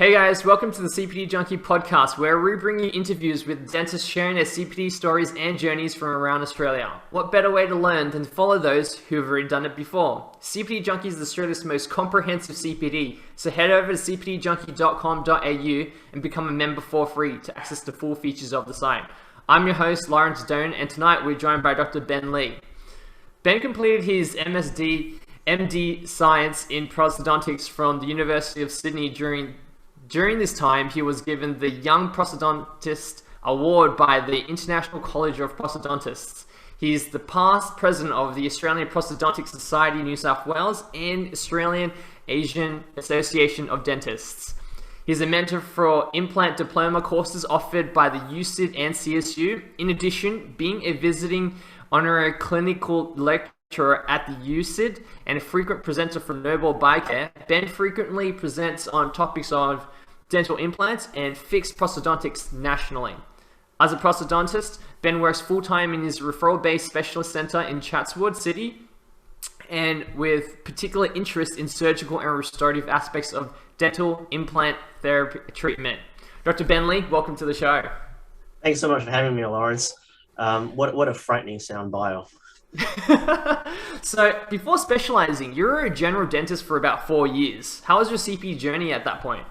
Hey guys, welcome to the CPD Junkie Podcast, where we bring you interviews with dentists sharing their CPD stories and journeys from around Australia. What better way to learn than to follow those who have already done it before? CPD Junkie is Australia's most comprehensive CPD, so head over to cpdjunkie.com.au and become a member for free to access the full features of the site. I'm your host, Laurence Doan, and tonight we're joined by Dr. Ben Lee. Ben completed his MD Science in Prosthodontics from the University of Sydney. During this time, he was given the Young Prosthodontist Award by the International College of Prosthodontists. He is the past president of the Australian Prosthodontic Society, New South Wales, and Australian Asian Association of Dentists. He's a mentor for implant diploma courses offered by the USYD and CSU. In addition, being a visiting honorary clinical lecturer at the USYD and a frequent presenter for Nobel Biocare, Ben frequently presents on topics of dental implants and fixed prosthodontics nationally. As a prosthodontist, Ben works full-time in his referral-based specialist centre in Chatswood City, and with particular interest in surgical and restorative aspects of dental implant therapy treatment. Dr. Ben Lee, welcome to the show. Thanks so much for having me, Lawrence. What a frightening sound bio. So, before specialising, you were a general dentist for about 4 years. How was your CP journey at that point?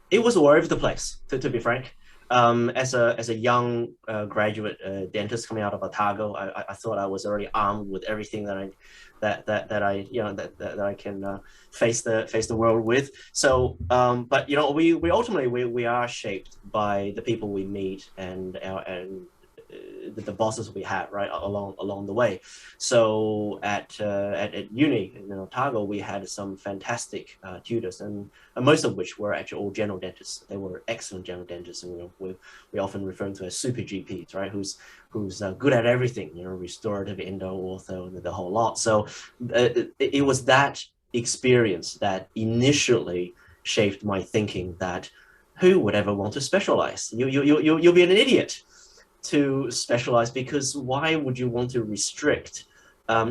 It was all over the place, to be frank. As a young graduate dentist coming out of Otago, I thought I was already armed with everything that I can face the world with. So, but we ultimately we are shaped by the people we meet and the bosses we had right along the way. So at uni in Otago, we had some fantastic tutors, and most of which were actually all general dentists. They were excellent general dentists, and we often refer to them as super GPs, right? Who's good at everything, restorative, endo, ortho, and the whole lot. So it was that experience that initially shaped my thinking that who would ever want to specialize? You'll be an idiot to specialize, because why would you want to restrict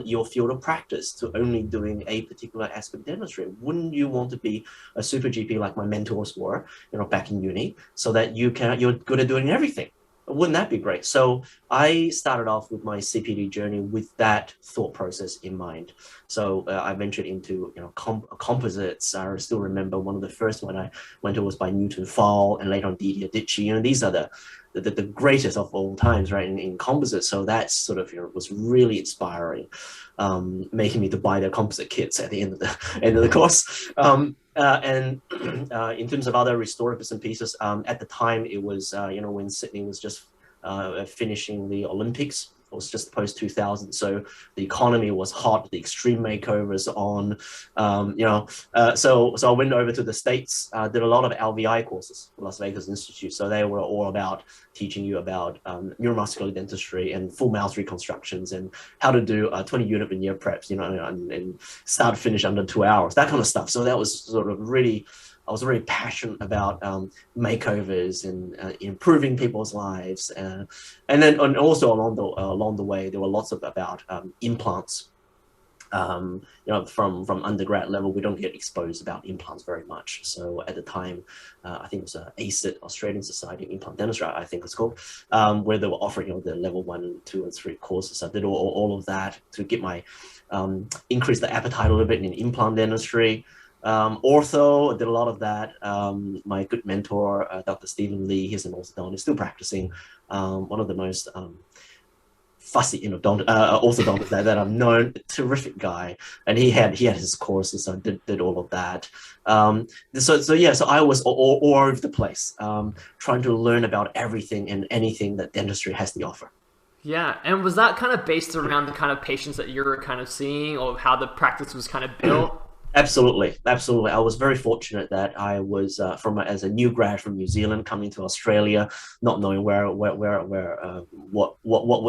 your field of practice to only doing a particular aspect of dentistry? Wouldn't you want to be a super GP like my mentors were, back in uni, so that you're good at doing everything? Wouldn't that be great? So I started off with my CPD journey with that thought process in mind. So I ventured into composites. I still remember one of the first one I went to was by Newton Fall, and later on Didier Ditchy. These are the greatest of all times, right, in composites. So that sort of was really inspiring, making me to buy their composite kits at the end of the course. And in terms of other restorative bits and pieces, at the time it was when Sydney was just finishing the Olympics. It was just post 2000, so the economy was hot, the extreme makeovers on, so I went over to the States, did a lot of LVI courses, Las Vegas Institute. So they were all about teaching you about neuromuscular dentistry and full mouth reconstructions and how to do 20 unit veneer preps, and start to finish under 2 hours, that kind of stuff. So that was sort of really, I was very passionate about makeovers and improving people's lives, and also along the way there were lots about implants. From undergrad level, we don't get exposed about implants very much. So at the time, I think it was ACID, Australian Society of Implant Dentistry, I think it's called, where they were offering the level 1, 2, and 3 courses. I did all of that to get my increase the appetite a little bit in implant dentistry. Ortho, I did a lot of that. My good mentor, Dr. Stephen Lee, he's an orthodontist, still practicing. One of the most fussy orthodontists that I've known. Terrific guy, and he had his courses. So I did all of that. So I was all over the place, trying to learn about everything and anything that dentistry has to offer. Yeah, and was that kind of based around the kind of patients that you were kind of seeing, or how the practice was kind of built? Absolutely. I was very fortunate that I was as a new grad from New Zealand coming to Australia, not knowing what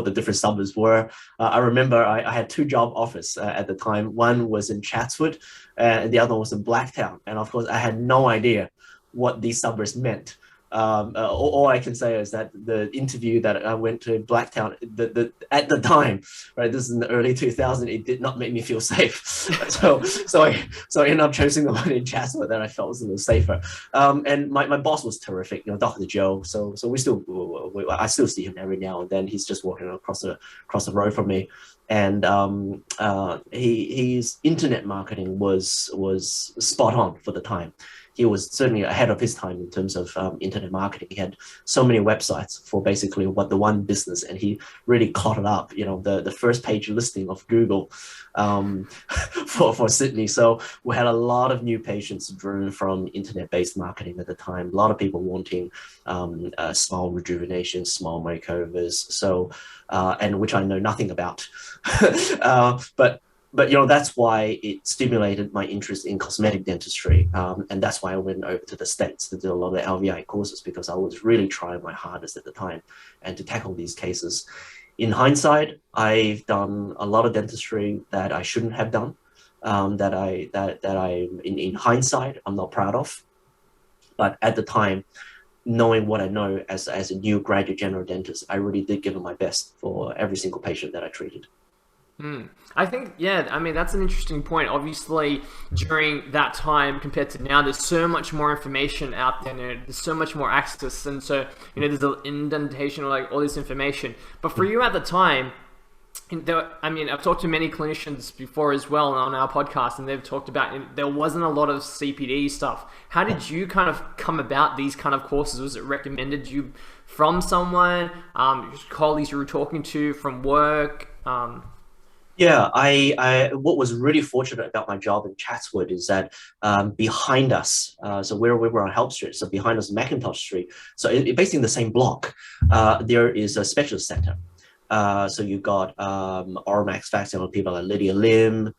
the different suburbs were. I remember I had 2 job offers at the time. One was in Chatswood, and the other was in Blacktown. And of course, I had no idea what these suburbs meant. All I can say is that the interview that I went to Blacktown, at the time, right, this is in the early 2000s, it did not make me feel safe. so I ended up choosing the one in Chatswood that I felt was a little safer. And my boss was terrific, Dr. Joe. So I still see him every now and then. He's just walking across the road from me. And his internet marketing was spot on for the time. He was certainly ahead of his time in terms of internet marketing. He had so many websites for basically the one business, and he really caught it up. The first page listing of Google for Sydney. So we had a lot of new patients driven from internet-based marketing at the time. A lot of people wanting smile rejuvenation, smile makeovers. So and which I know nothing about, But that's why it stimulated my interest in cosmetic dentistry, and that's why I went over to the States to do a lot of the LVI courses, because I was really trying my hardest at the time and to tackle these cases. In hindsight, I've done a lot of dentistry that I shouldn't have done, that I in hindsight I'm not proud of, but at the time, knowing what I know as a new graduate general dentist, I really did give it my best for every single patient that I treated. I think, yeah, I mean, that's an interesting point. Obviously, during that time compared to now, there's so much more information out there. There's so much more access. And so, there's an indentation of like all this information. But for you at the time, I mean, I've talked to many clinicians before as well on our podcast, and they've talked about there wasn't a lot of CPD stuff. How did you kind of come about these kind of courses? Was it recommended you from someone, colleagues you were talking to, from work? Yeah, I what was really fortunate about my job in Chatswood is that behind us, so we were on Help Street, so behind us, Mackintosh Street, so basically in the same block, there is a specialist center. So you got Ormax vaccine people like Lydia Lim,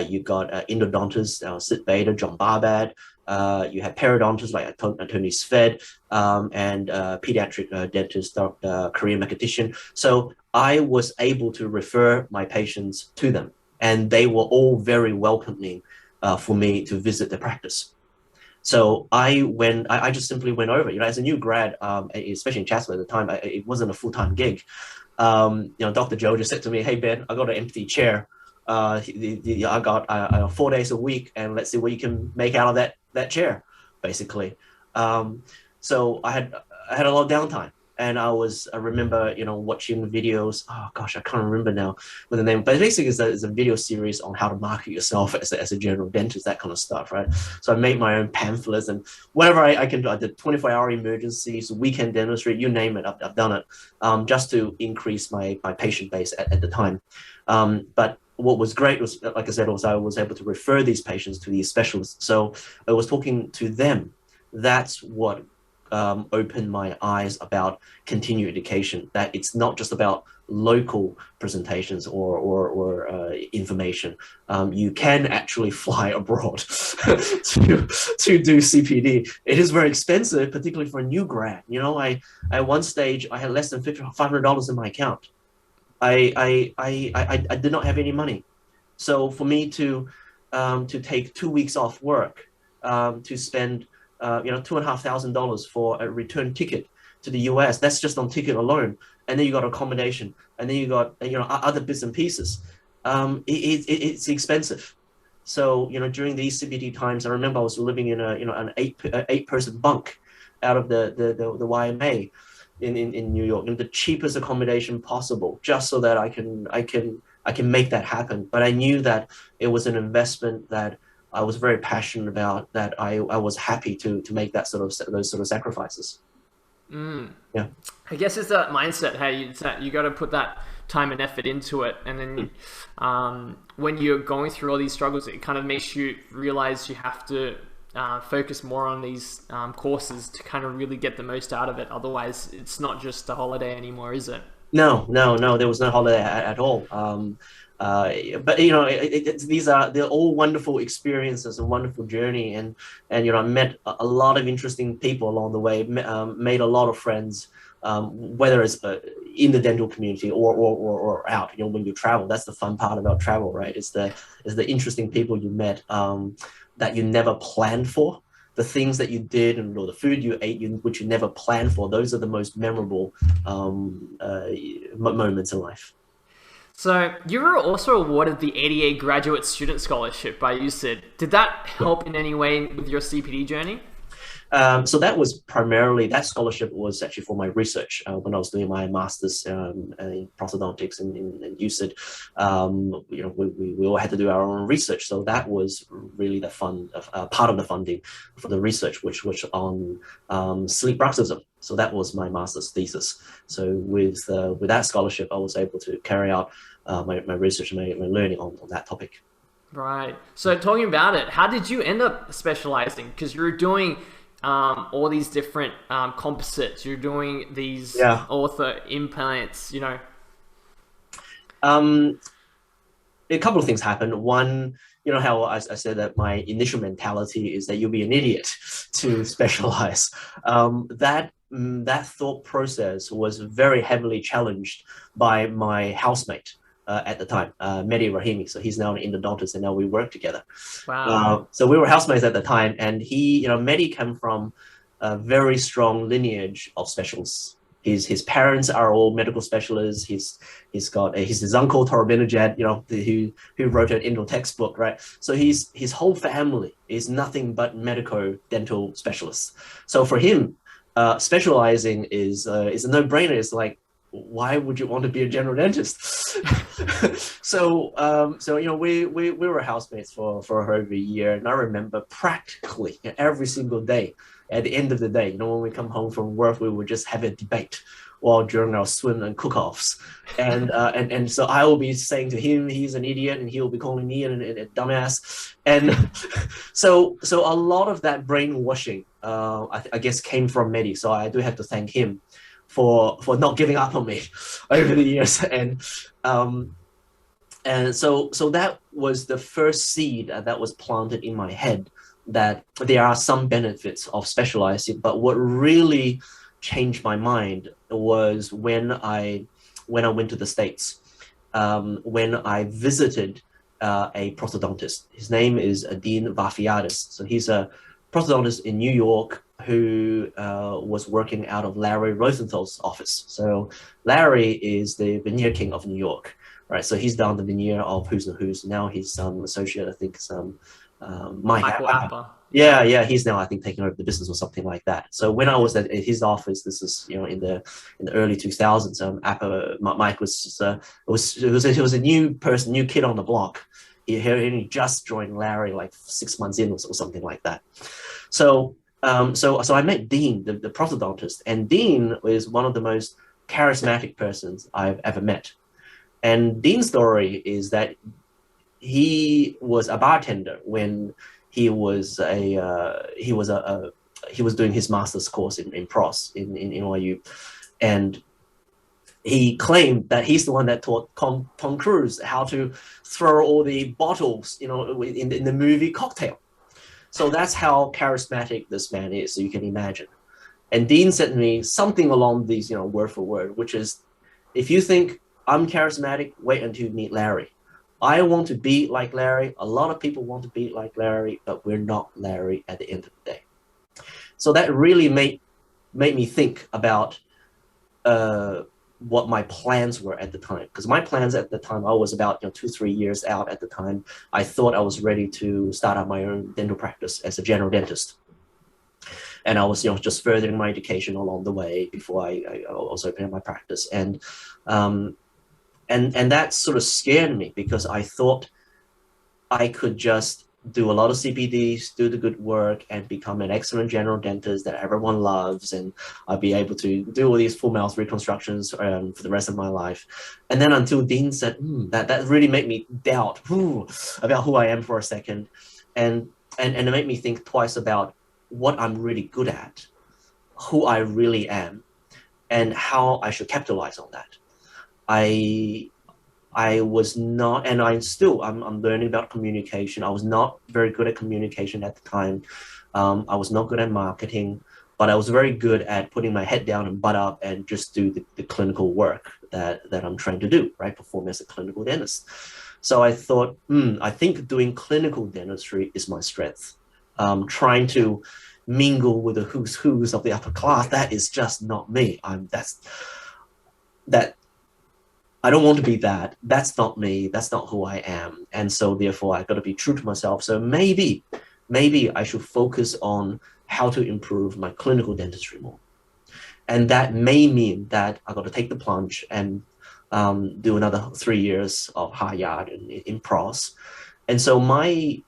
you got endodontists, Sid Bader, John Barbad, you had periodontists like Tony Sved, and pediatric dentist, Dr. Korean Makadishian. So I was able to refer my patients to them, and they were all very welcoming for me to visit the practice. So I just simply went over, as a new grad, especially in Chatswood at the time, it wasn't a full-time gig. Dr. Joe just said to me, "Hey Ben, I got an empty chair. I got 4 days a week, and let's see what you can make out of that chair," basically. So I had a lot of downtime, and I remember watching videos. Oh gosh, I can't remember now what the name, but basically it's a video series on how to market yourself as a general dentist, that kind of stuff, right? So I made my own pamphlets and whatever I can do. I did 24-hour emergencies, weekend dentistry, you name it. I've done it, just to increase my patient base at the time. But what was great was, like I said, I was able to refer these patients to these specialists. So I was talking to them. That's what opened my eyes about continuing education, that it's not just about local presentations or information. You can actually fly abroad to do CPD. It is very expensive, particularly for a new grad. At one stage, I had less than $500 in my account. I did not have any money. So for me to take 2 weeks off work, to spend $2,500 for a return ticket to the US, that's just on ticket alone. And then you got accommodation, and then you got other bits and pieces. It's expensive. So during these CPD times, I remember I was living in an eight-person bunk out of the YMA in New York, and the cheapest accommodation possible, just so that I can make that happen. But I knew that it was an investment that I was very passionate about, that I was happy to make those sort of sacrifices. Yeah, I guess it's that mindset. Hey, you got to put that time and effort into it, and then when you're going through all these struggles, it kind of makes you realize you have to focus more on these courses to kind of really get the most out of it. Otherwise, it's not just a holiday anymore, is it? No, there was no holiday at all. But they're all wonderful experiences, a wonderful journey, and I met a lot of interesting people along the way, made a lot of friends, whether it's in the dental community or out. When you travel, that's the fun part about travel, right? It's the interesting people you met that you never planned for, the things that you did and or the food you ate, which you never planned for, those are the most memorable moments in life. So you were also awarded the ADA Graduate Student Scholarship by USYD. Did that help in any way with your CPD journey? So that was primarily, that scholarship was actually for my research when I was doing my master's in prosthodontics in USYD. We all had to do our own research. So that was really the part of the funding for the research, which was on sleep bruxism. So that was my master's thesis. So with that scholarship, I was able to carry out my research and my learning on that topic. Right. So talking about it, how did you end up specializing? Because you were doing all these different composites. You're doing these ortho implants, A couple of things happened. One, you know how I said that my initial mentality is that you'll be an idiot to specialize. That thought process was very heavily challenged by my housemate at the time, Mehdi Rahimi. So he's now an endodontist, and now we work together. Wow. So we were housemates at the time, and Mehdi came from a very strong lineage of specialists. His parents are all medical specialists. His uncle Torabinajad, who wrote an endo textbook, right? So his whole family is nothing but medico dental specialists. So for him, specializing is a no-brainer. It's like, why would you want to be a general dentist? So we were housemates for over a year, and I remember practically every single day. At the end of the day, when we come home from work, we would just have a debate while during our swim and cook-offs, and so I will be saying to him he's an idiot, and he'll be calling me a dumbass, and so a lot of that brainwashing, I guess, came from Mehdi. So I do have to thank him for not giving up on me over the years, and so that was the first seed that was planted in my head, that there are some benefits of specializing. But what really changed my mind was when I went to the States, when I visited a prosthodontist. His name is Dean Vafiadis. So he's a prosthodontist in New York who was working out of Larry Rosenthal's office. So Larry is the veneer king of New York, right? So he's done the veneer of who's and who's. Now he's associate, I think, Michael Appa. Yeah, he's now, I think, taking over the business or something like that. So when I was at his office, this is in the early 2000s. Mike was a new person, new kid on the block. He just joined Larry like 6 months in or something like that. So I met Dean, the prosthodontist, and Dean is one of the most charismatic persons I've ever met. And Dean's story is that he was a bartender when he was doing his master's course in pros in NYU, and he claimed that he's the one that taught Tom Cruise how to throw all the bottles, in the movie Cocktail. So that's how charismatic this man is. So you can imagine. And Dean said to me something along these, word for word, which is, if you think I'm charismatic, wait until you meet Larry. I want to be like Larry. A lot of people want to be like Larry, but we're not Larry at the end of the day. So that really made me think about what my plans were at the time. Because my plans at the time, I was about 2-3 years out at the time. I thought I was ready to start out my own dental practice as a general dentist. And I was just furthering my education along the way before I was opening my practice. And that sort of scared me, because I thought I could just do a lot of CPDs, do the good work, and become an excellent general dentist that everyone loves, and I'd be able to do all these full mouth reconstructions for the rest of my life. And then until Dean said, that really made me doubt about who I am for a second, and it made me think twice about what I'm really good at, who I really am, and how I should capitalize on that. I was not, and I'm learning about communication. I was not very good at communication at the time. I was not good at marketing, but I was very good at putting my head down and butt up and just do the clinical work that I'm trying to do, right? Perform as a clinical dentist. So I thought, I think doing clinical dentistry is my strength. trying to mingle with the who's of the upper class. That is just not me. I don't want to be that. That's not me. That's not who I am. And so therefore I got to be true to myself. So maybe I should focus on how to improve my clinical dentistry more. And that may mean that I got to take the plunge and do another 3 years of high yard in pros. And so my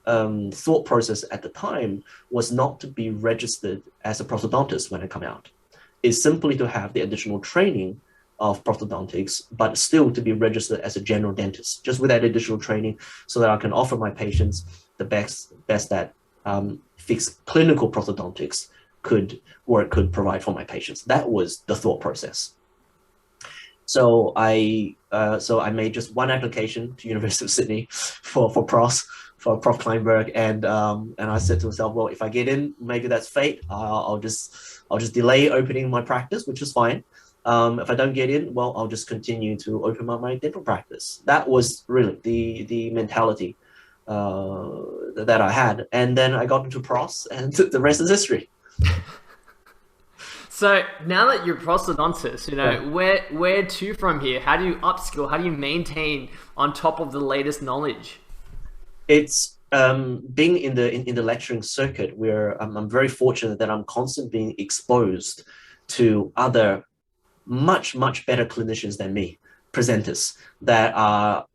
thought process at the time was not to be registered as a prosthodontist when I come out. It's simply to have the additional training of prosthodontics, but still to be registered as a general dentist, just with that additional training, so that I can offer my patients the best that fixed clinical prosthodontics could provide for my patients. That was the thought process. So I made just one application to University of Sydney for Prof Kleinberg, and I said to myself, well, if I get in, maybe that's fate. I'll just delay opening my practice, which is fine. If I don't get in, well, I'll just continue to open up my dental practice. That was really the mentality that I had. And then I got into pros, and the rest is history. So now that you're a prosthodontist, where to from here? How do you upskill? How do you maintain on top of the latest knowledge? It's being in the lecturing circuit, where I'm very fortunate that I'm constantly being exposed to other much better clinicians than me, presenters that are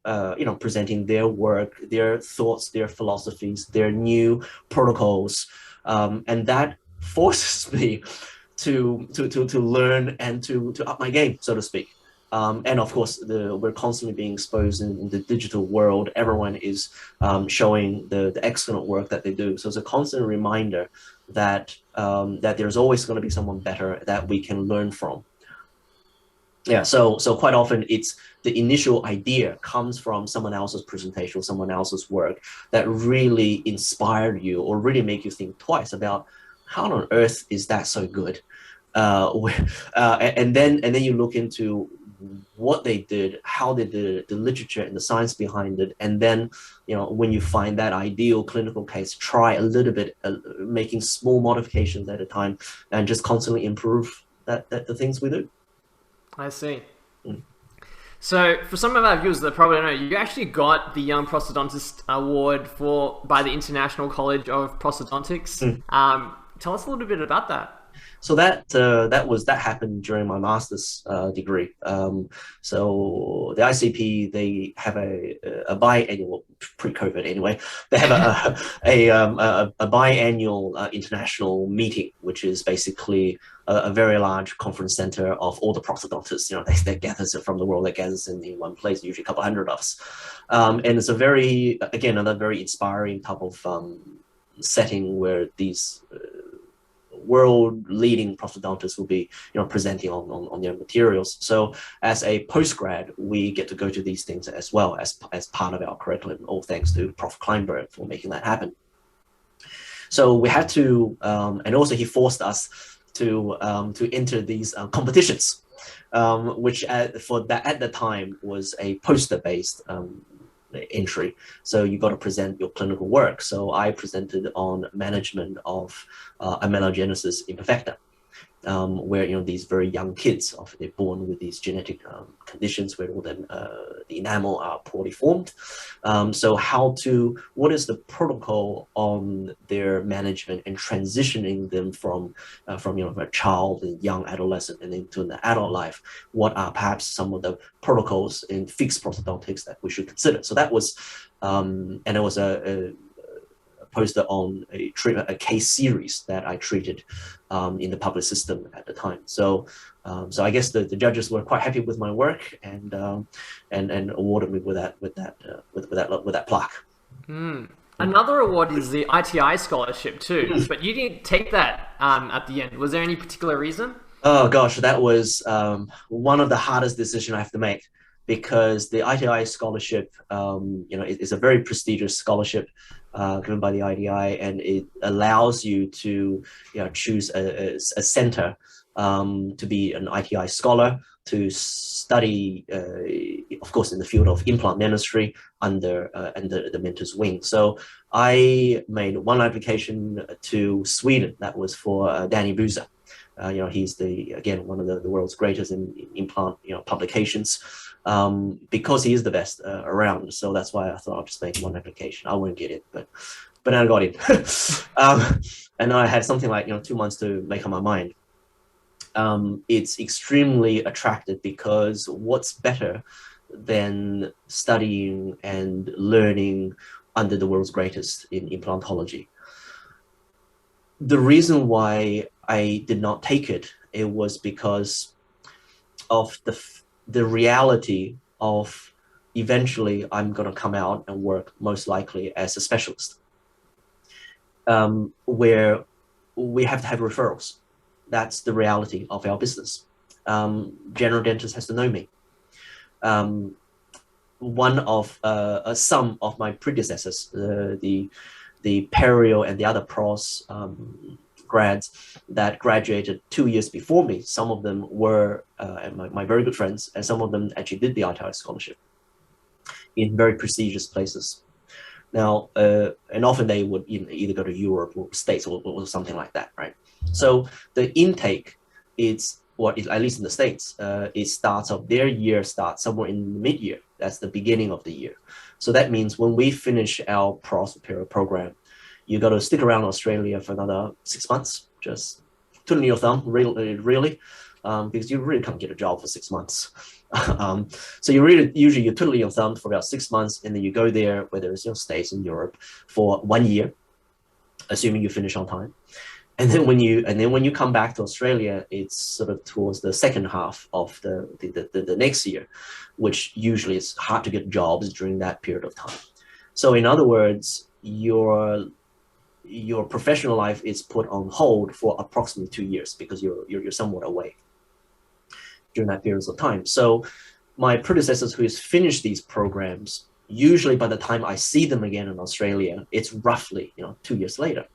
presenting their work, their thoughts, their philosophies, their new protocols, and that forces me to learn and to up my game, so to speak. And of course, we're constantly being exposed in the digital world. Everyone is showing the excellent work that they do. So it's a constant reminder that there's always going to be someone better that we can learn from. Yeah, so quite often it's the initial idea comes from someone else's presentation, someone else's work that really inspired you or really make you think twice about how on earth is that so good, and then you look into what they did, how they did it, the literature and the science behind it, and then when you find that ideal clinical case, try a little bit, making small modifications at a time, and just constantly improve the things we do. I see. So for some of our viewers that probably don't know, you actually got the Young Prosthodontist Award by the International College of Prosthodontics. Tell us a little bit about that. So that happened during my master's degree. So the ICP, they have a biannual, pre-COVID anyway, they have a biannual international meeting, which is basically a very large conference center of all the prosthodontists. They gather from the world, that gathers in one place, usually a couple hundred of us. And it's another very inspiring type of setting where these world-leading prosthodontists will be, presenting on their materials. So as a postgrad, we get to go to these things as well as part of our curriculum, all thanks to Prof Kleinberg for making that happen. So we had to, and also he forced us to enter these competitions, which at the time was a poster-based entry. So you got to present your clinical work. So I presented on management of amelogenesis imperfecta, where these very young kids, often they're born with these genetic conditions where all the enamel are poorly formed. So what is the protocol on their management and transitioning them from a child and young adolescent and into an adult life? What are perhaps some of the protocols in fixed prosthodontics that we should consider? So that was, and it was a poster on a case series that I treated in the public system at the time. So I guess the judges were quite happy with my work and awarded me with that plaque. Another award is the ITIS Scholarship too, but you didn't take that at the end. Was there any particular reason? Oh gosh, that was one of the hardest decisions I have to make, because the ITIS Scholarship, is a very prestigious scholarship given by the IDI, and it allows you to choose a center to be an ITI scholar, to study of course, in the field of implant dentistry under the mentor's wing. So I made one application to Sweden. That was for Danny Buza. He's one of the world's greatest in implant publications, because he is the best around. So that's why I thought I'll just make one application. I won't get it, but I got it. And I had something like 2 months to make up my mind. It's extremely attractive, because what's better than studying and learning under the world's greatest in implantology? The reason why I did not take it, it was because of the reality of eventually I'm going to come out and work most likely as a specialist, where we have to have referrals. That's the reality of our business. General dentist has to know me. Some of my predecessors, the perio and the other pros grads that graduated 2 years before me, some of them were my very good friends, and some of them actually did the ITIS Scholarship in very prestigious places. Now, and often they would either go to Europe or States or something like that, right? So the intake is at least in the States, it starts off, their year starts somewhere in the mid-year. That's the beginning of the year. So that means when we finish our program, you got to stick around Australia for another 6 months, just twiddling your thumb, really, because you really can't get a job for 6 months. So usually you twiddle your thumb for about 6 months, and then you go there, whether it's States in Europe, for 1 year, assuming you finish on time. And then when you come back to Australia, it's sort of towards the second half of the next year, which usually is hard to get jobs during that period of time. So in other words, your professional life is put on hold for approximately 2 years, because you're somewhat away during that period of time. So my predecessors who has finished these programs, usually by the time I see them again in Australia, it's roughly 2 years later.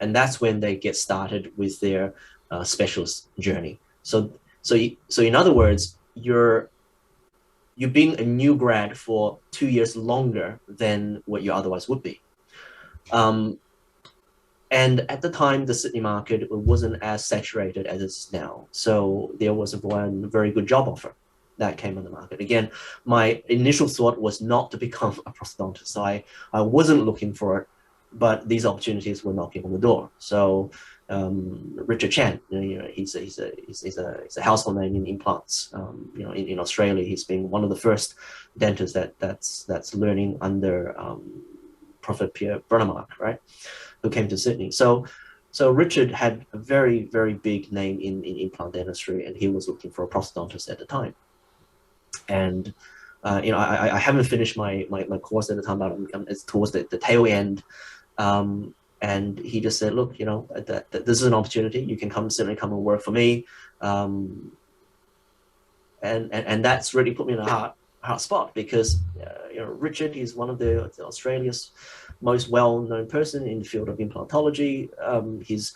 And that's when they get started with their specialist journey. So in other words, you're being a new grad for 2 years longer than what you otherwise would be. And at the time, the Sydney market wasn't as saturated as it's now. So there was one very good job offer that came on the market. Again, my initial thought was not to become a prosthodontist. So I wasn't looking for it, but these opportunities were knocking on the door. So Richard Chan, he's a household name in implants. In Australia, he's been one of the first dentists that's learning under Prophet Pierre Brunemark, right, who came to Sydney. So Richard had a very, very big name in implant dentistry, and he was looking for a prosthodontist at the time. And I haven't finished my course at the time, but it's towards the tail end. And he just said, look, that this is an opportunity. You can certainly come and work for me. And that's really put me in a hard spot, because Richard is one of the Australia's most well-known person in the field of implantology. His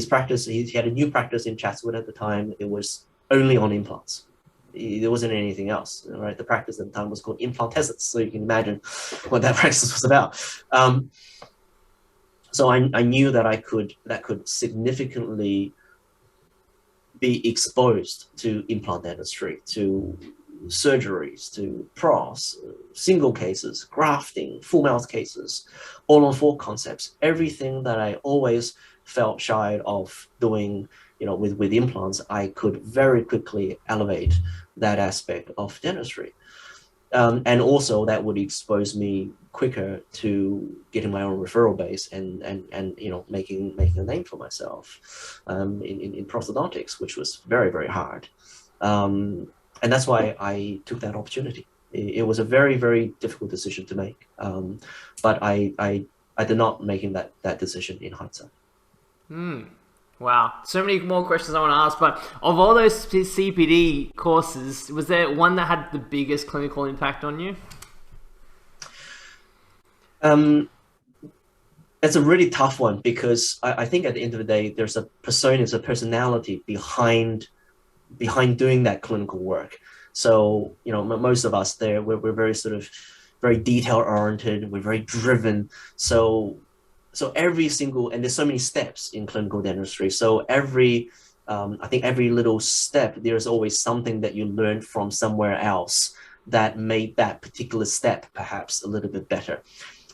practice, he had a new practice in Chatswood at the time. It was only on implants. There wasn't anything else, right? The practice at the time was called Implantists, so you can imagine what that practice was about. So I knew that could significantly be exposed to implant dentistry, to surgeries, to pros, single cases, grafting, full mouth cases, all on four concepts, everything that I always felt shy of doing, with implants. I could very quickly elevate that aspect of dentistry. And also that would expose me quicker to getting my own referral base and making a name for myself in prosthodontics, which was very, very hard. And that's why I took that opportunity. It was a very, very difficult decision to make, but I did not make that decision in hindsight. Wow, so many more questions I want to ask, but of all those CPD courses, was there one that had the biggest clinical impact on you? It's a really tough one, because I think at the end of the day, there's a persona, there's a personality behind doing that clinical work. So, most of us there, we're very sort of very detail oriented. We're very driven. So every single, and there's so many steps in clinical dentistry. So I think every little step, there's always something that you learned from somewhere else that made that particular step perhaps a little bit better.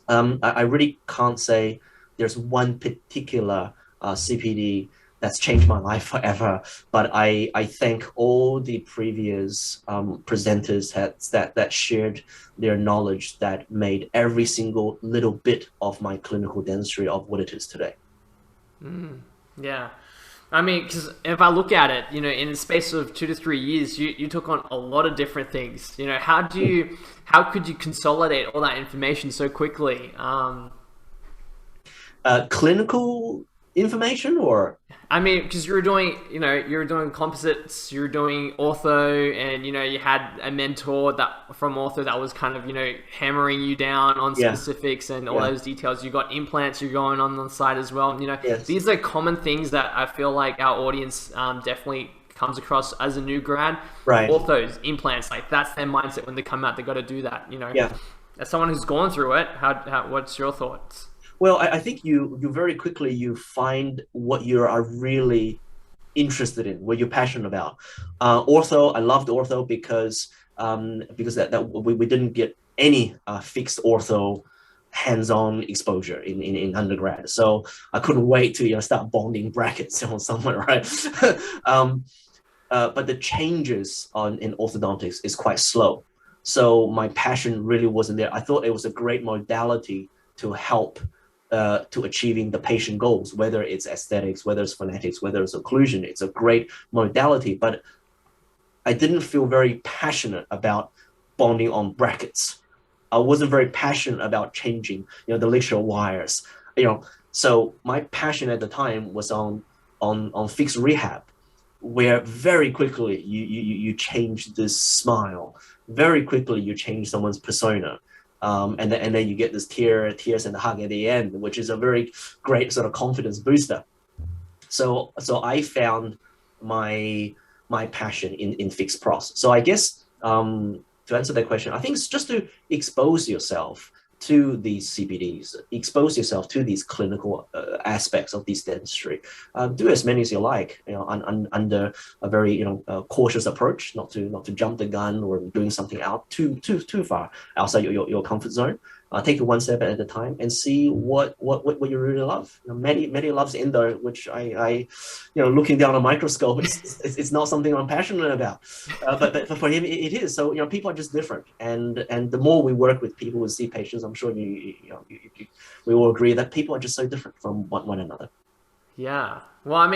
I really can't say there's one particular CPD that's changed my life forever, but I thank all the previous presenters that shared their knowledge that made every single little bit of my clinical dentistry of what it is today. Yeah. I mean, because if I look at it, in the space of 2 to 3 years, you took on a lot of different things. How could you consolidate all that information so quickly? Clinical information, or? I mean, because you were doing composites, you were doing ortho, and you had a mentor from ortho that was kind of hammering you down on specifics and all those details. You got implants, you're going on the side as well. These are common things that I feel like our audience definitely comes across as a new grad. Right. Orthos, implants, like that's their mindset when they come out. They got to do that. As someone who's gone through it, what's your thoughts? Well, I think you very quickly you find what you are really interested in, what you're passionate about. Ortho, I loved ortho because that we didn't get any fixed ortho hands-on exposure in undergrad, so I couldn't wait to start bonding brackets somewhere, right? But the changes in orthodontics is quite slow, so my passion really wasn't there. I thought it was a great modality to help to achieving the patient goals, whether it's aesthetics, whether it's phonetics, whether it's occlusion. It's a great modality, but I didn't feel very passionate about bonding on brackets. I wasn't very passionate about changing, the ligature wires, So my passion at the time was on fixed rehab, where very quickly you change this smile, very quickly you change someone's persona. And then you get this tears and a hug at the end, which is a very great sort of confidence booster. So I found my passion in fixed pros. So I guess to answer that question, I think it's just to expose yourself to these CPDs, expose yourself to these clinical aspects of this dentistry. Do as many as you like, under a very cautious approach, not to jump the gun or doing something out too far outside your comfort zone. Take it one step at a time and see what you really love. Many loves endo, which I looking down a microscope, it's not something I'm passionate about. But for him it is. So people are just different, and the more we work with people and see patients, I'm sure we all agree that people are just so different from one another. Yeah. Well, I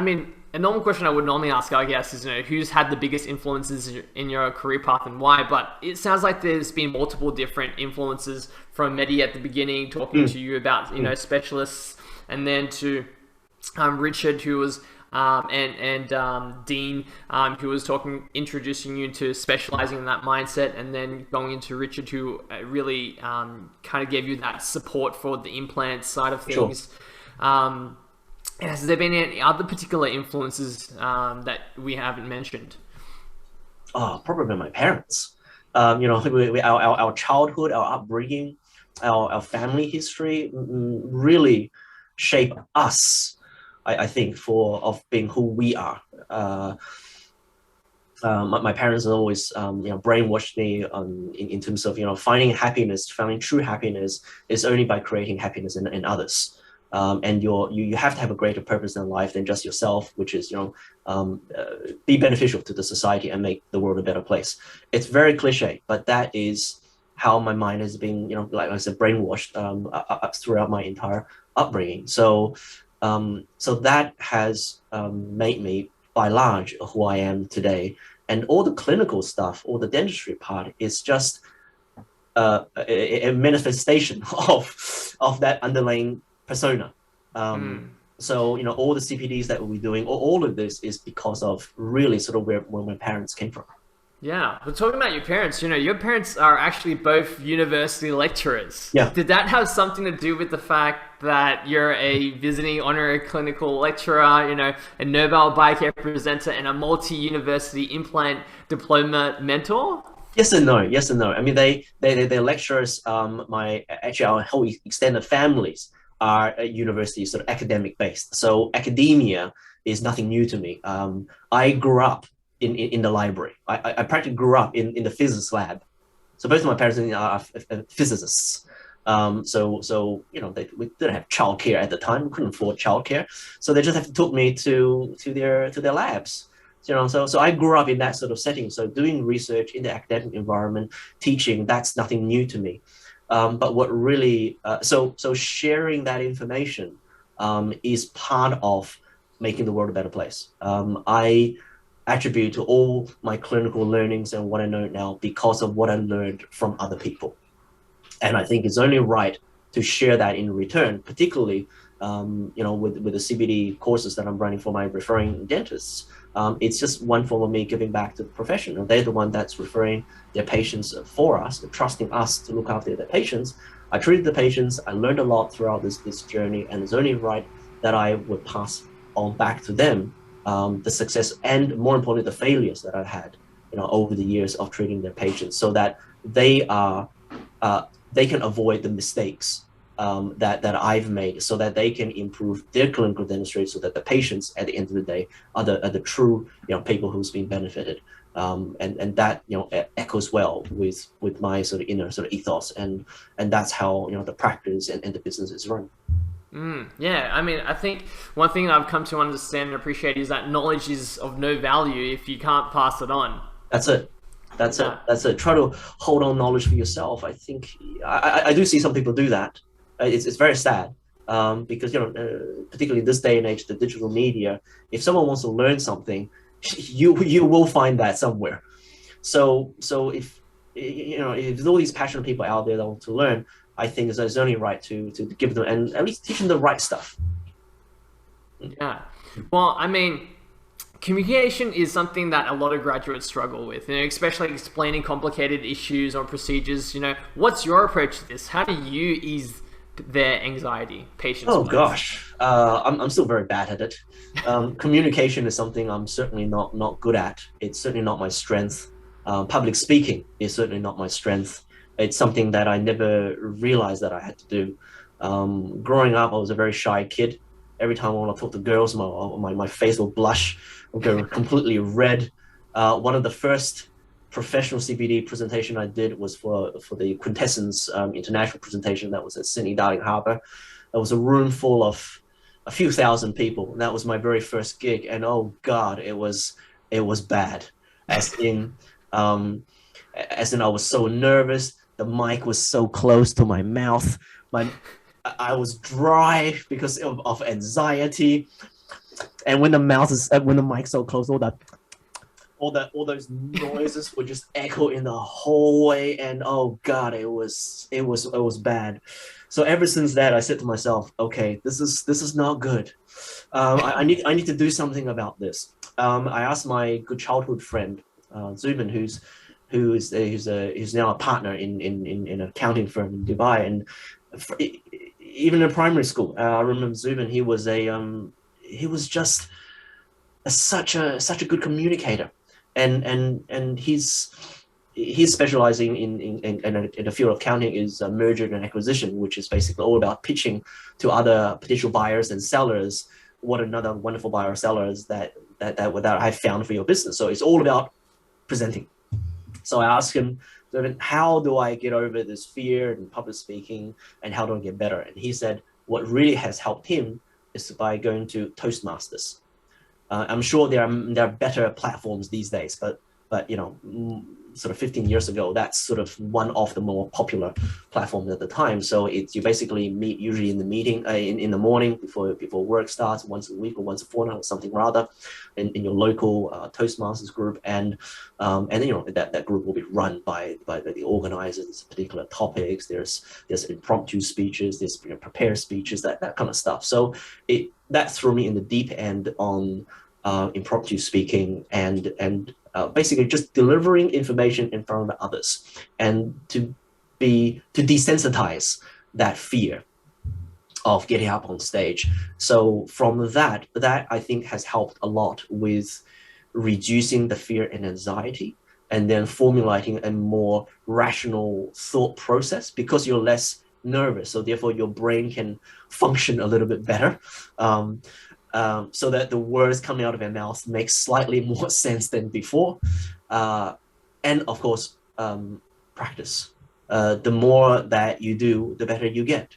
mean, a normal question I would normally ask, I guess, is, who's had the biggest influences in your career path and why? But it sounds like there's been multiple different influences, from Mehdi at the beginning talking to you about, specialists, and then to Richard, who was and Dean, who was introducing you to specializing in that mindset, and then going into Richard, who really kind of gave you that support for the implant side of things. Sure. Has there been any other particular influences that we haven't mentioned? Oh, probably my parents. Our childhood, our upbringing, our family history really shape us, I think, of being who we are. My parents always brainwashed me in terms of finding true happiness is only by creating happiness in others. And you have to have a greater purpose in life than just yourself, which is be beneficial to the society and make the world a better place. It's very cliche, but that is how my mind has been, like I said, brainwashed throughout my entire upbringing. So that has made me, by large, who I am today. And all the clinical stuff, all the dentistry part, is just a manifestation of that underlying persona. So all the CPDs that we're doing, all of this is because of really sort of where my parents came from. Yeah, but talking about your parents, your parents are actually both university lecturers. Yeah. Did that have something to do with the fact that you're a visiting honorary clinical lecturer, a Nobel Biocare presenter, and a multi-university implant diploma mentor? Yes and no. Yes and no. I mean, they lecturers. Our whole extended families are university sort of academic based. So academia is nothing new to me. I grew up in the library. I practically grew up in the physics lab. So both of my parents are physicists. We didn't have childcare at the time. We couldn't afford childcare, so they just have to took me to their labs. So I grew up in that sort of setting. So doing research in the academic environment, teaching, that's nothing new to me. But what really, so sharing that information is part of making the world a better place. I attribute to all my clinical learnings and what I know now because of what I learned from other people. And I think it's only right to share that in return, particularly, with the CPD courses that I'm running for my referring dentists. It's just one form of me giving back to the profession. And they're the one that's referring their patients for us, they're trusting us to look after their patients. I treated the patients, I learned a lot throughout this journey, and it's only right that I would pass on back to them the success and, more importantly, the failures that I've had, over the years of treating their patients, so that they can avoid the mistakes that I've made, so that they can improve their clinical dentistry, so that the patients at the end of the day are the true people who's been benefited, and that echoes well with my sort of inner sort of ethos, and that's how the practice and the business is run. Yeah, I mean, I think one thing I've come to understand and appreciate is that knowledge is of no value if you can't pass it on. That's it. That's it. Try to hold on knowledge for yourself. I think I do see some people do that. It's very sad because particularly this day and age, the digital media. If someone wants to learn something, you will find that somewhere. So if there's all these passionate people out there that want to learn, I think it's only right to give them and at least teach them the right stuff. Yeah. Well, I mean, communication is something that a lot of graduates struggle with, especially explaining complicated issues or procedures. What's your approach to this? How do you ease their anxiety, patients? Oh gosh, I'm still very bad at it. Communication is something I'm certainly not good at. It's certainly not my strength. Public speaking is certainly not my strength. It's something that I never realized that I had to do. Growing up, I was a very shy kid. Every time I want to talk to girls, my face will blush, I'll go completely red. One of the first professional CPD presentation I did was for the Quintessence international presentation that was at Sydney Darling Harbour. There was a room full of a few thousand people, and that was my very first gig. And oh God, it was bad. As in I was so nervous. The mic was so close to my mouth. I was dry because of anxiety. And when the mic's so close, all those noises would just echo in the hallway, and oh God, it was bad. So ever since that, I said to myself, okay, this is not good. I need to do something about this. I asked my good childhood friend, Zubin, who's now a partner in an accounting firm in Dubai, and even in primary school, I remember Zubin. He was just such a good communicator, and he's specializing in the field of accounting is merger and acquisition, which is basically all about pitching to other potential buyers and sellers what another wonderful buyer or sellers that I found for your business. So it's all about presenting. So I asked him, how do I get over this fear in public speaking, and how do I get better? And he said what really has helped him is by going to Toastmasters. I'm sure there are better platforms these days, but sort of 15 years ago, that's sort of one of the more popular platforms at the time. So you basically meet usually in the meeting in the morning before work starts, once a week or once a fortnight or something rather, in your local Toastmasters group, and then that group will be run by the organizers, particular topics. There's impromptu speeches, there's prepared speeches, that kind of stuff. So that threw me in the deep end on impromptu speaking, and basically just delivering information in front of others, and to desensitize that fear of getting up on stage. So from that I think has helped a lot with reducing the fear and anxiety, and then formulating a more rational thought process, because you're less nervous. So therefore your brain can function a little bit better, so that the words coming out of your mouth make slightly more sense than before. And of course, practice. The more that you do, the better you get.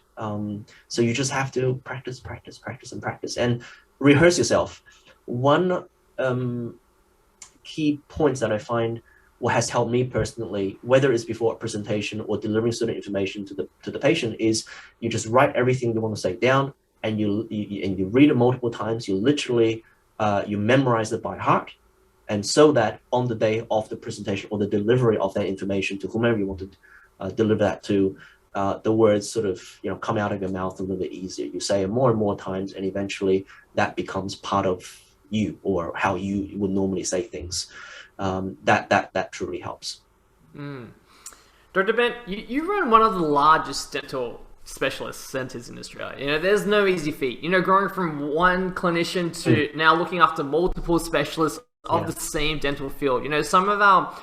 So you just have to practice, and rehearse yourself. One key points that I find what has helped me personally, whether it's before a presentation or delivering certain information to the patient, is you just write everything you want to say down, and you read it multiple times. You literally you memorize it by heart, and so that on the day of the presentation or the delivery of that information to whomever you want to deliver that to, the words sort of come out of your mouth a little bit easier. You say it more and more times, and eventually that becomes part of you, or how you would normally say things. That truly helps. Dr. Ben, you run one of the largest dental specialist centers in Australia. There's no easy feat. Growing from one clinician to now looking after multiple specialists of the same dental field. Some of our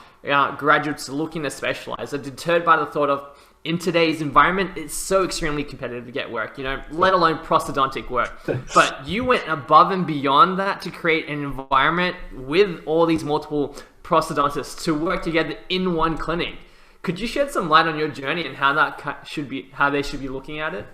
graduates looking to specialize are deterred by the thought of, in today's environment, it's so extremely competitive to get work, let alone prosthodontic work. But you went above and beyond that to create an environment with all these multiple prosthodontists to work together in one clinic. Could you shed some light on your journey and how they should be looking at it?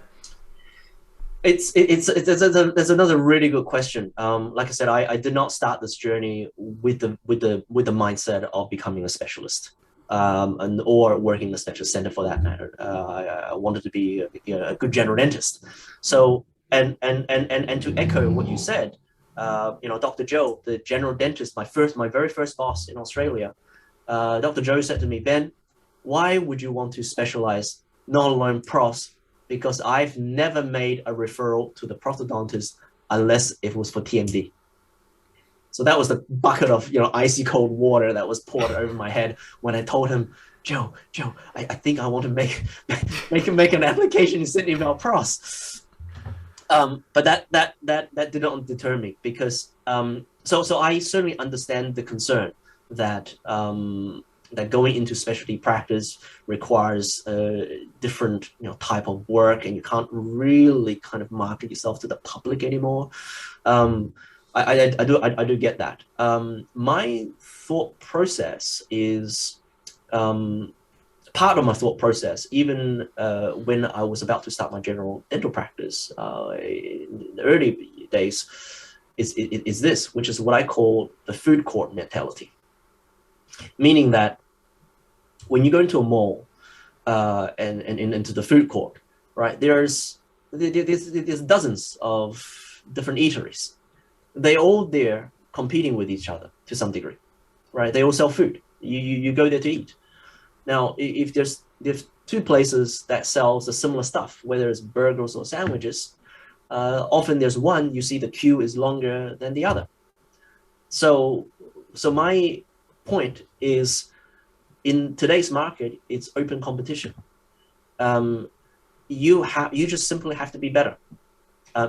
There's another really good question. Like I said, I did not start this journey with the mindset of becoming a specialist, or working in a specialist center for that matter. I wanted to be a good general dentist. So and to echo what you said, Dr. Joe, the general dentist, my very first boss in Australia, Dr. Joe said to me, Ben, why would you want to specialize non-aligned pros? Because I've never made a referral to the prosthodontist unless it was for TMD. So that was the bucket of icy cold water that was poured over my head when I told him, Joe, I think I want to make an application in Sydney about pros. But that did not deter me, because so I certainly understand the concern that that going into specialty practice requires a different type of work, and you can't really kind of market yourself to the public anymore. I do get that. My thought process is part of my thought process, even when I was about to start my general dental practice in the early days, is this, which is what I call the food court mentality. Meaning that when you go into a mall and into the food court, right, there's dozens of different eateries. They all there competing with each other to some degree, right? They all sell food. You go there to eat. Now, if there's two places that sells a similar stuff, whether it's burgers or sandwiches, often there's one, you see the queue is longer than the other. So my point is, in today's market, it's open competition. You just simply have to be better.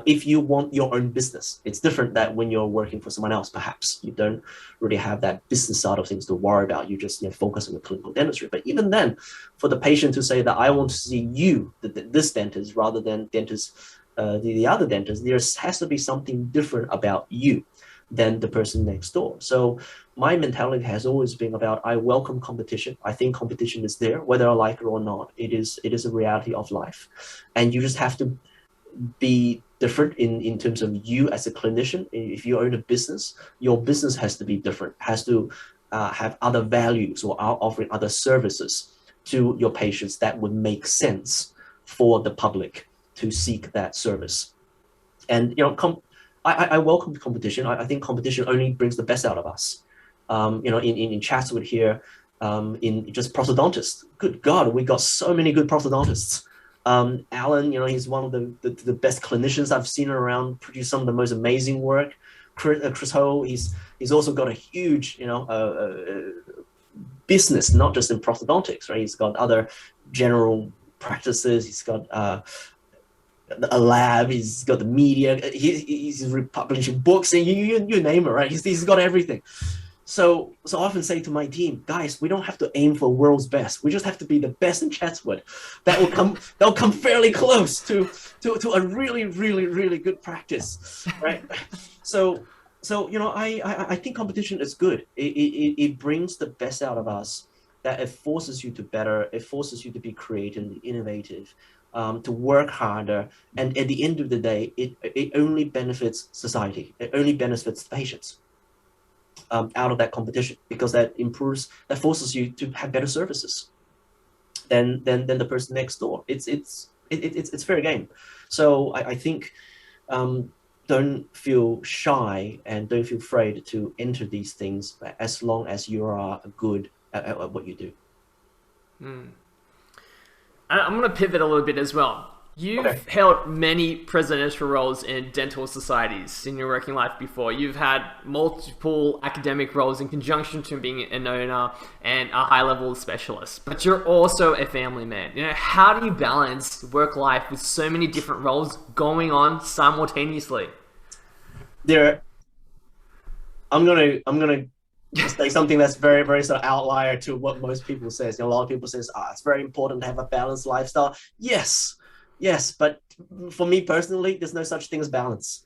If you want your own business, it's different that when you're working for someone else, perhaps you don't really have that business side of things to worry about. You just focus on the clinical dentistry. But even then, for the patient to say that I want to see you, this dentist, rather than dentist, the other dentist, there has to be something different about you than the person next door. So my mentality has always been about, I welcome competition. I think competition is there, whether I like it or not. It is a reality of life. And you just have to be different in terms of you as a clinician. If you own a business, your business has to be different, has to have other values or are offering other services to your patients that would make sense for the public to seek that service. And I welcome competition. I think competition only brings the best out of us. In Chatswood here, in just prosthodontists, good God, we got so many good prosthodontists. Alan, he's one of the best clinicians I've seen around, produce some of the most amazing work. Chris Ho, he's also got a huge, business, not just in prosthodontics, right? He's got other general practices. He's got a lab. He's got the media. He's publishing books, and you name it, right? He's got everything. So I often say to my team, guys, we don't have to aim for world's best. We just have to be the best in Chatswood. That'll come fairly close to a really, really, really good practice, right? So I think competition is good. It brings the best out of us. That it forces you to better. It forces you to be creative and innovative, to work harder. And at the end of the day, it only benefits society. It only benefits the patients. Out of that competition, because that forces you to have better services than the person next door. It's fair game. So I think don't feel shy and don't feel afraid to enter these things, as long as you are good at what you do. I'm going to pivot a little bit as well. You've held many presidential roles in dental societies in your working life before. You've had multiple academic roles in conjunction to being an owner and a high-level specialist. But you're also a family man. How do you balance work life with so many different roles going on simultaneously? I'm gonna say something that's very, very sort of outlier to what most people say. A lot of people say, it's very important to have a balanced lifestyle. Yes, but for me personally, there's no such thing as balance.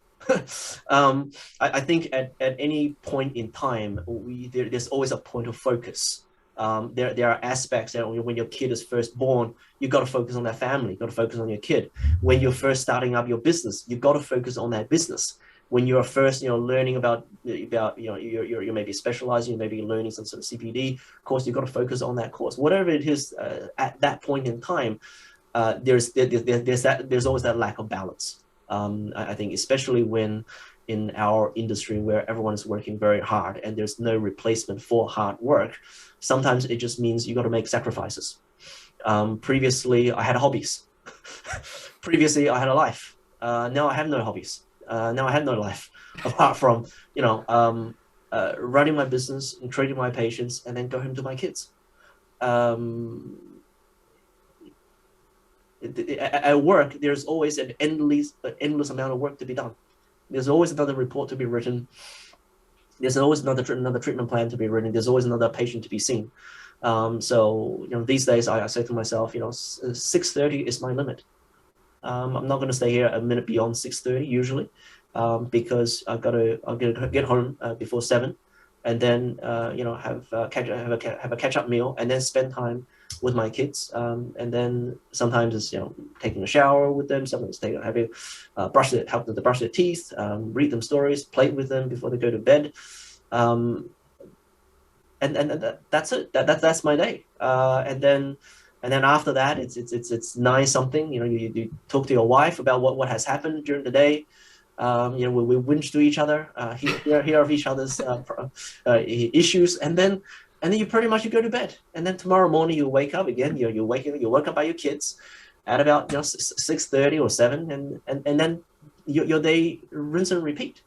I think at any point in time, there's always a point of focus. There are aspects that when your kid is first born, you've got to focus on that family, you've got to focus on your kid. When you're first starting up your business, you've got to focus on that business. When you're first, learning about you may be specializing, you may be learning some sort of CPD course, you've got to focus on that course. Whatever it is at that point in time, there's always that lack of balance. I think especially when in our industry where everyone is working very hard and there's no replacement for hard work, sometimes it just means you got to make sacrifices. Previously, I had hobbies. Previously, I had a life. Now I have no hobbies. Now I have no life apart from running my business and treating my patients and then go home to my kids. At work, there's always an endless amount of work to be done. There's always another report to be written. There's always another treatment plan to be written. There's always another patient to be seen. So these days I say to myself, 6:30 is my limit. I'm not going to stay here a minute beyond 6:30 usually, because I'm gonna get home before 7, and then have a catch-up meal, and then spend time with my kids, and then sometimes it's taking a shower with them. Sometimes help them to brush their teeth, read them stories, play with them before they go to bed, and that's it. That's my day. And then after that, it's 9-something. You talk to your wife about what has happened during the day. We whinge to each other, hear of each other's issues, and then you pretty much you go to bed. And then tomorrow morning you wake up again. You woke up by your kids at about 6:30 or 7, and then your day rinse and repeat.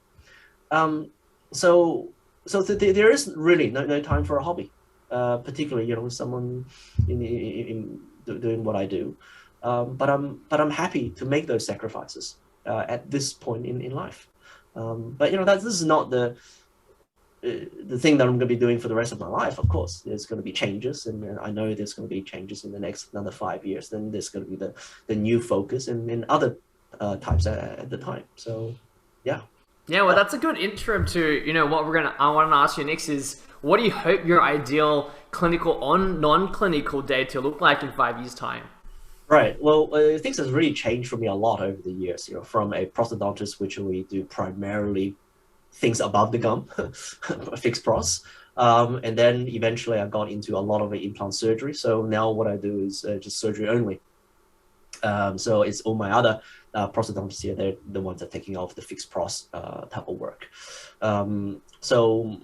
So there is really no time for a hobby, particularly someone in doing what I do. But I'm happy to make those sacrifices at this point in life. But this is not the thing that I'm going to be doing for the rest of my life. Of course, there's going to be changes, and I know there's going to be changes in the next another 5 years. Then there's going to be the new focus in other types at the time. So, yeah. Yeah, well, that's a good interim to what I want to ask you next is, what do you hope your ideal clinical or non-clinical day to look like in 5 years' time? Right. Well, things have really changed for me a lot over the years. From a prosthodontist, which we do primarily things above the gum, fixed pros, and then eventually I got into a lot of implant surgery. So now what I do is just surgery only. So it's all my other prosthodontists here. They're the ones that are taking off the fixed pros type of work. So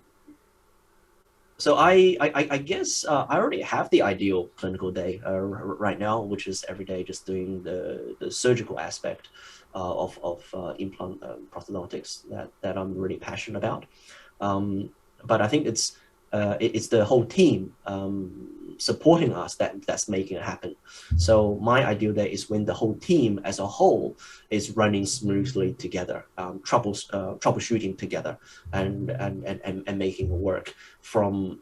I guess I already have the ideal clinical day right now, which is every day just doing the surgical aspect. implant prosthodontics that I'm really passionate about. But I think it's the whole team supporting us that's making it happen. So my ideal day is when the whole team as a whole is running smoothly together, troubleshooting together, and making it work from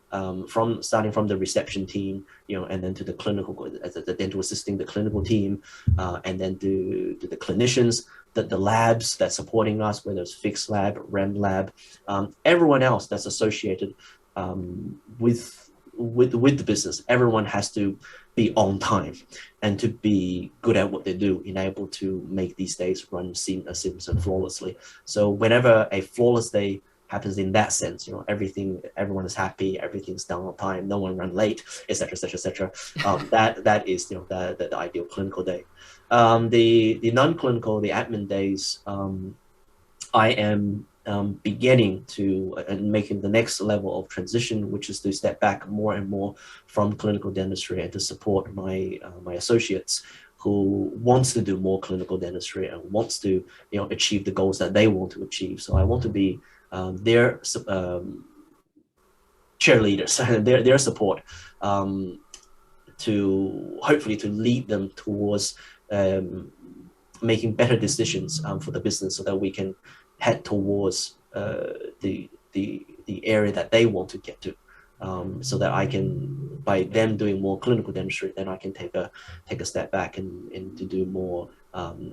starting from the reception team, and then to the clinical, as the dental assisting, the clinical team, and then to the clinicians, the labs that's supporting us, whether it's fixed lab, REM lab, everyone else that's associated with the business. Everyone has to be on time and to be good at what they do, and able to make these days run seamless and flawlessly. So whenever a flawless day happens in that sense, everyone is happy, everything's done on time, no one run late, etc., etc., etc. That is the ideal clinical day. The non-clinical, the admin days, I am beginning to and making the next level of transition, which is to step back more and more from clinical dentistry and to support my associates who wants to do more clinical dentistry and wants to achieve the goals that they want to achieve. So I want to be their cheerleaders, their support, to hopefully to lead them towards making better decisions for the business, so that we can head towards the area that they want to get to, so that I can, by them doing more clinical dentistry, then I can take a step back and to do more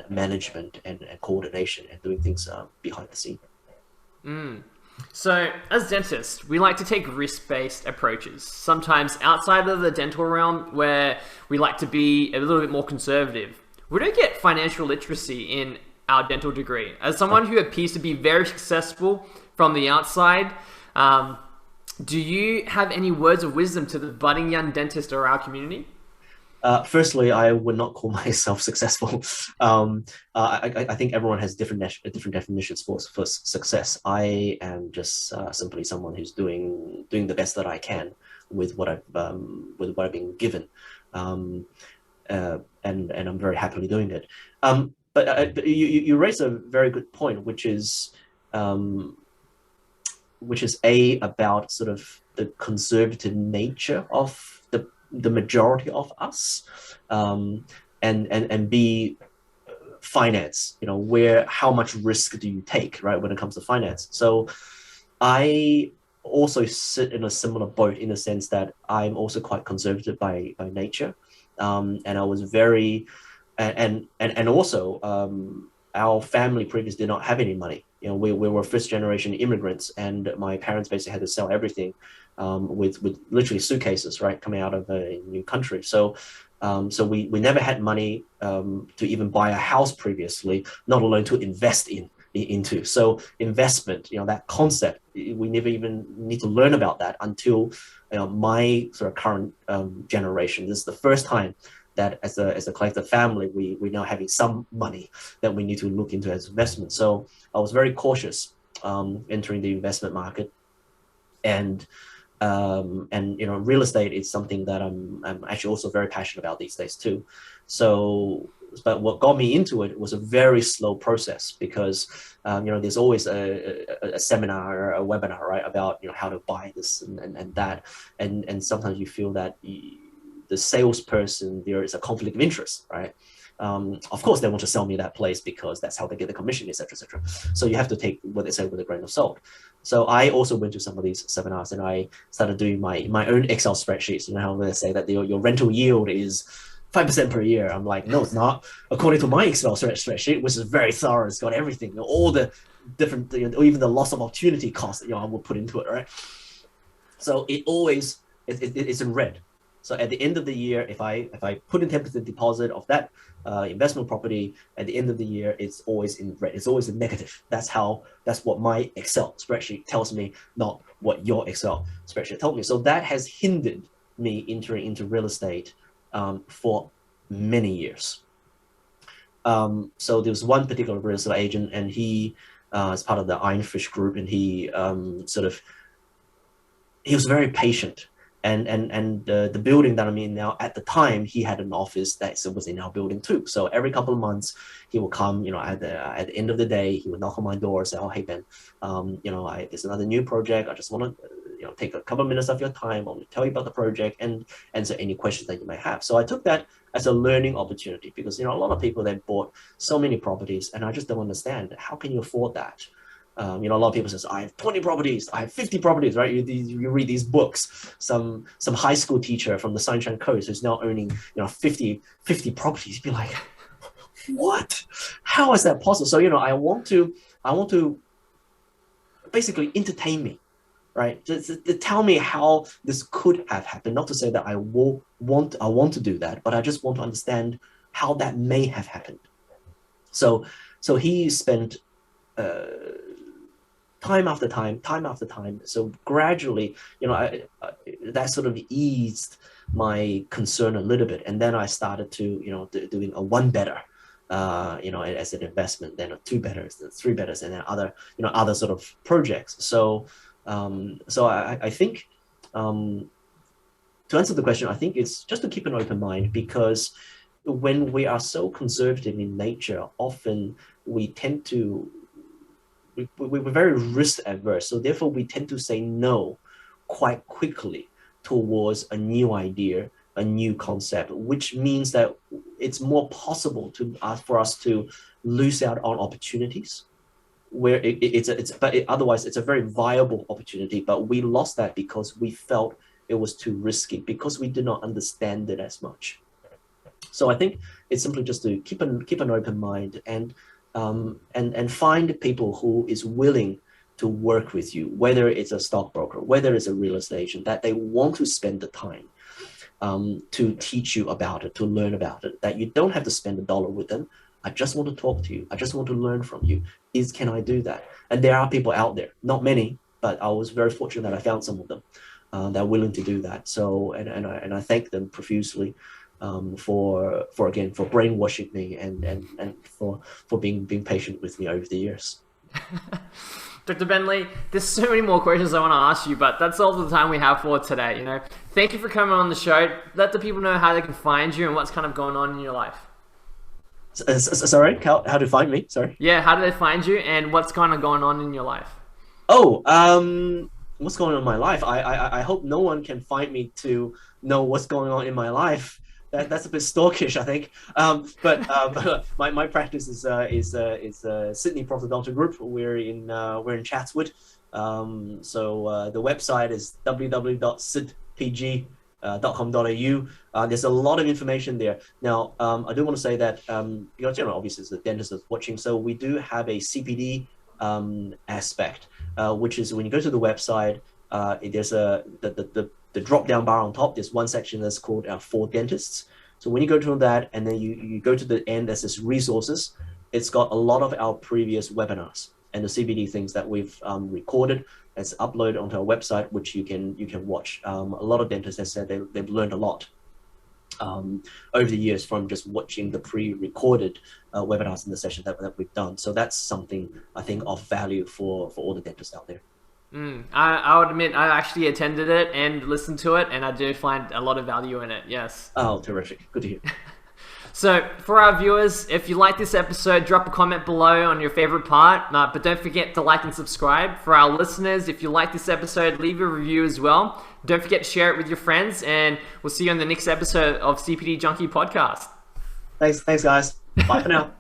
management and coordination and doing things behind the scene. So, as dentists, we like to take risk-based approaches, sometimes outside of the dental realm, where we like to be a little bit more conservative. We don't get financial literacy in our dental degree. As someone who appears to be very successful from the outside, do you have any words of wisdom to the budding young dentist or our community? Firstly, I would not call myself successful. I think everyone has different definitions for success. I am just simply someone who's doing the best that I can with what I've been given, and I'm very happily doing it. But you raise a very good point, which is about sort of the conservative nature of the majority of us, and B, finance. How much risk do you take, right, when it comes to finance? So I also sit in a similar boat, in the sense that I'm also quite conservative by nature, and I was very. And also, our family previously did not have any money. We were first generation immigrants, and my parents basically had to sell everything, with literally suitcases, right, coming out of a new country. So we never had money to even buy a house previously, not alone to invest into. So investment, that concept, we never even need to learn about that until my sort of current generation. This is the first time that as a collective family, we're now having some money that we need to look into as investment. So I was very cautious entering the investment market, and real estate is something that I'm actually also very passionate about these days too. So, but what got me into it was a very slow process, because there's always a seminar or a webinar, right, about how to buy this and that, and sometimes you feel that the salesperson, there is a conflict of interest, right? Of course, they want to sell me that place because that's how they get the commission, etc., etc. So you have to take what they say with a grain of salt. So I also went to some of these seminars, and I started doing my own Excel spreadsheets. How they say that your rental yield is 5% per year. I'm like, no, it's not. According to my Excel spreadsheet, which is very thorough, it's got everything, all the different, even the loss of opportunity cost that I will put into it, right? So it's in red. So at the end of the year, if I put in 10% deposit of that investment property, at the end of the year, it's always in red. It's always a negative. That's what my Excel spreadsheet tells me, not what your Excel spreadsheet told me. So that has hindered me entering into real estate for many years. So there was one particular real estate agent, and he is part of the Ironfish group, and he was very patient. the building that I'm in now, at the time, he had an office that was in our building too. So every couple of months, he will come, at the end of the day, he would knock on my door and say, "Oh, hey Ben, there's another new project. I just want to take a couple of minutes of your time. I want to tell you about the project and answer any questions that you may have." So I took that as a learning opportunity, because a lot of people, they bought so many properties, and I just don't understand, how can you afford that? A lot of people says, "I have 20 properties, I have 50 properties," right? You read these books. Some high school teacher from the Sunshine Coast who's now owning 50 properties. You'd be like, what? How is that possible? So I want to basically entertain me, right? To tell me how this could have happened. Not to say that I want to do that, but I just want to understand how that may have happened. So he spent time after time. So gradually, that sort of eased my concern a little bit. And then I started to, doing a one better, as an investment, then a two betters, then three betters, and then other sort of projects. So I think, to answer the question, I think it's just to keep an open mind, because when we are so conservative in nature, often we tend to, we're very risk adverse. So therefore we tend to say no quite quickly towards a new idea, a new concept, which means that it's more possible for us to lose out on opportunities where otherwise it's a very viable opportunity, but we lost that because we felt it was too risky, because we did not understand it as much. So I think it's simply just to keep an open mind and find people who is willing to work with you, whether it's a stockbroker, whether it's a real estate agent, that they want to spend the time to teach you about it, to learn about it, that you don't have to spend $1 with them. I just want to talk to you. I just want to learn from you. Can I do that? And there are people out there, not many, but I was very fortunate that I found some of them that are willing to do that. So, and I thank them profusely for brainwashing me and for being patient with me over the years. Dr. Bentley, there's so many more questions I want to ask you, but that's all the time we have for today. Thank you for coming on the show. Let the people know how they can find you and what's kind of going on in your life. Sorry, how to find me? Sorry. Yeah, how do they find you and what's kind of going on in your life? Oh, what's going on in my life? I hope no one can find me to know what's going on in my life. That's a bit stalkish, I think. But my practice is Sydney Prosthodontic Group. We're in Chatswood. So the website is www.cpg.com.au. There's a lot of information there. Now, I do want to say that obviously as a dentist is watching, so we do have a CPD aspect, which is when you go to the website, there's the drop-down bar on top. There's one section that's called For Dentists. So when you go to that, and then you go to the end that says Resources, it's got a lot of our previous webinars and the CPD things that we've recorded. It's uploaded onto our website, which you can watch. A lot of dentists have said they've learned a lot over the years from just watching the pre-recorded webinars in the session that we've done. So that's something I think of value for all the dentists out there. I would admit I actually attended it and listened to it, and I do find a lot of value in it. Yes. Oh, terrific. Good to hear. So for our viewers, if you like this episode, drop a comment below on your favorite part, but don't forget to like and subscribe. For our listeners, if you like this episode, leave a review as well. Don't forget to share it with your friends, and we'll see you on the next episode of CPD Junkie Podcast. Thanks guys. Bye for now.